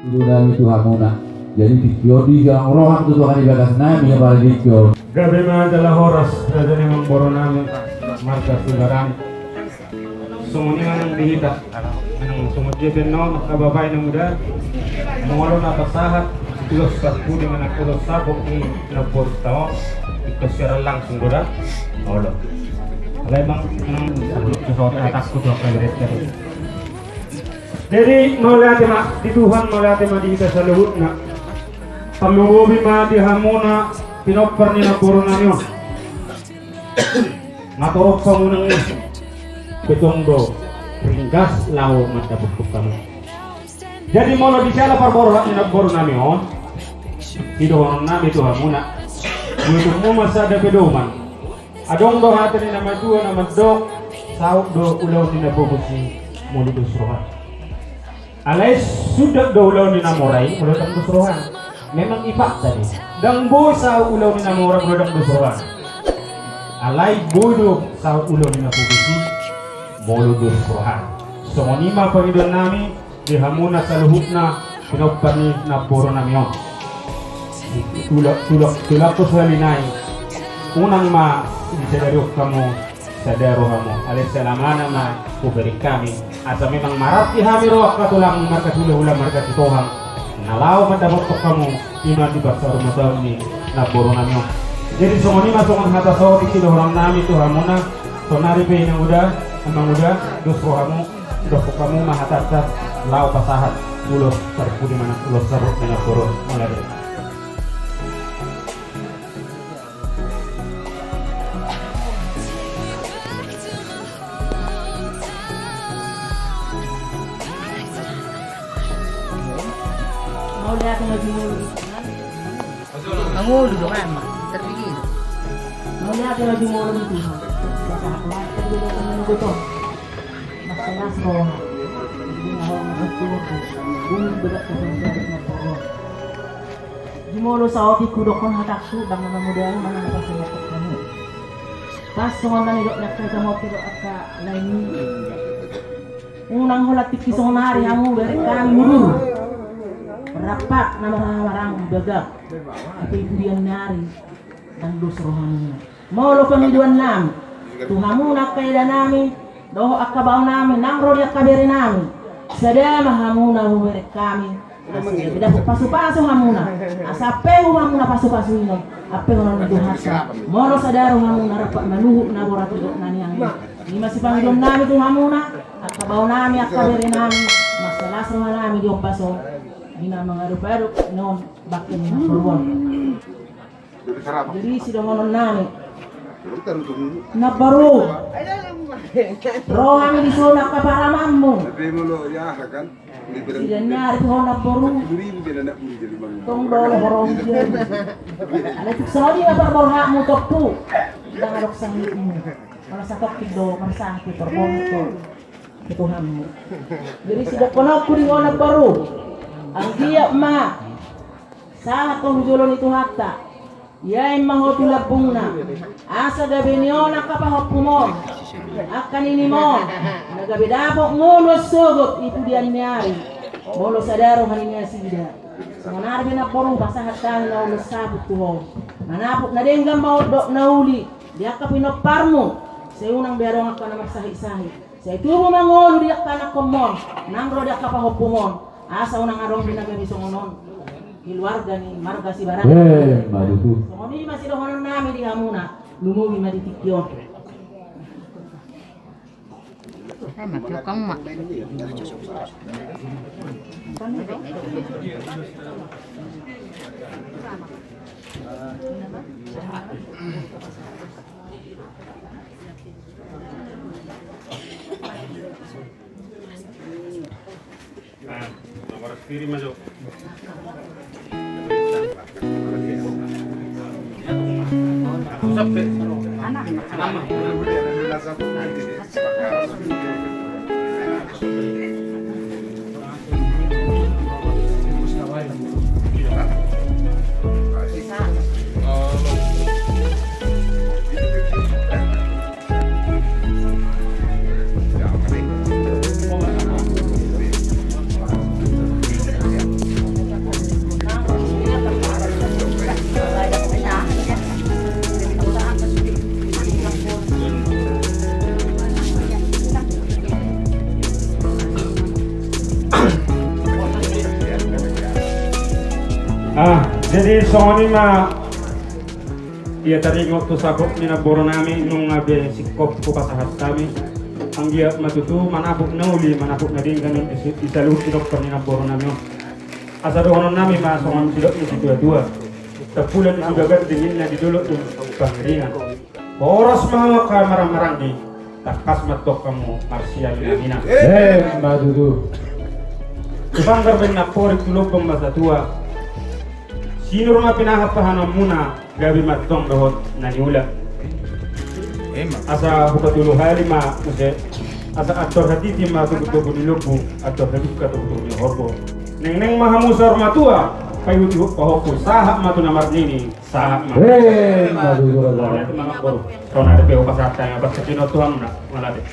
Tunami Tuhan muna. Jadi dikyo di jalan rohan tu Tuhan ibadah nami yang paling dikyo. Gabi mga adalah oras na dyan yung boro namin marka sigaran. Sumuningan ng dihita. Anong sumudjibin no, kababay ng muda. Mungalo na pasahat. Tulos kaspo di man ako sabok ni nagporos tao. Ikasyara lang sungguda. Olo. Alay bang sesuatu atas ko to kay Jadi maulati ma di Tuhan maulati ma di sa luhut na. Pamugobi ma di hamuna pinopper ni na puro na niyo. Maturok pa mo ng pitongdo ringgas lao matapukok kami. Jadi mau di sala parboro ni na puro na niyo. Idoon na ito hamuna. Buto mo masada pedoman. Adong do hati ni na madua na madok sauk do ulaw ni na bubusi muli do suruhan. Alay sudah do ulaw ni na moray muli do suruhan. Memang ipak tadi. Dang boy sa ulaw ni na moray muli do suruhan. Alay boy do sa ulaw ni na bubusi muli do suruhan. So nima pangidon nami di hamuna sa luhut na pinagpani na puro na miyon. Tulak ko sa linay. Unang disadariok kamu sadaro kamu alis salamana na kuberi kami asa memang marati hami roh katulang marka ulang marka Tuhan nalau madamot ko kamu iman di basar Ramadan ni na boro nami. Jadi semua ini masuk hata so di orang nami Tuhan muna sonari pe yang udah emang udah dos rohamu dos kamu mahatata lau pasahat ulos terpudi mana ulos saruk dengan boro mulai. Mau lihat yang lebih mulu kamu dulu kan terpikir mau lihat yang lebih mulu itu saya khawatir dia akan menunggu tuh masalah sekolah ini orang itu bumi berat di mulu saoki kudokon hatakku dan mudah-mudahan mana apa saya kamu pas songan hidup nak kita mau tidak akka lain unang hulat tiki sonari kamu dari kami mundur rapat nama orang gagap apa itu dia nari dan dos rohani mau lo pemiduan nam Tuhamu nak kaya nami doh akabaw nami nang ro dia kaberi nami sadama hamuna huwere kami tidak pasu-pasu hamuna asape hamuna pasu-pasu ino ape ngono duhasa mau lo sadaro hamuna rapat maluhu na borat nani yang ini masih pamiduan nami Tuhamuna akabaw nami akaberi nami masalah rohani nami diong paso ina mengaruk-aruk non bakin na purwon. Jadi sudah ngonon nami. Na baru. Rohang di sana kaparamamu. Tidak nyari tuh na baru. Tong dolo horong dia. Ada tuh sodi apa borhakmu topu. Dah adok sangitmu. Mana sakok tido, mana sakit terbong itu. Tuhanmu. Jadi sudah konaku di ngona baru. Ang kiyak ma sa kong julon itu hatta yay mahotulapong na asa gabi niyo nakapahopumon akan ini mo nagabidapok mulo sugot itu dia nyari mulo sadaro haninya sida sanganar binaporo pasahatan na ulo sabot tuho manapok na din gamawdok na uli dia kapinoparmo sa unang berong ako na magsahi-sahi sa itubo mangolo dia kanakomon nangro dia kapahopumon asa unang arong binagami songonon keluarga ni marga si barang Madutu. songoni masih dohonon nami di hamuna lumugi maditikyon Makyo kamu mak. Nomor kiri maju. Sampai Anak. lama. Jadi soalnya mah dia tadi waktu sakop ni nagboro namin nung abe sikop ko pasahat kami. Ang dia matutu manapok na uli, manapok na din ganun isalut si doktor ni nagboro namin. Asa doon namin masongan silot ni si dua-dua. Tapulan ni sudagat dingin na didulot yung pangringan. Oras mga kamarang-marang di takas matok kamu marsial na Madudu. Ibanggar ben na pori tulog kong basa tua. Sino mga pinahapahan muna gabi matong bahot na niula. Asa bukatulo hali ma kasi asa ator hatiti ma tugutugo ni lubu ator hatiti ka tugutugo ni horbo. Neng mahamusar matua kayu tihuk pahoko sahak matu namar nini sahak ma. Madudu. Itu mga boro. Kau na de peo pasata nga basta kino tuhan na malade.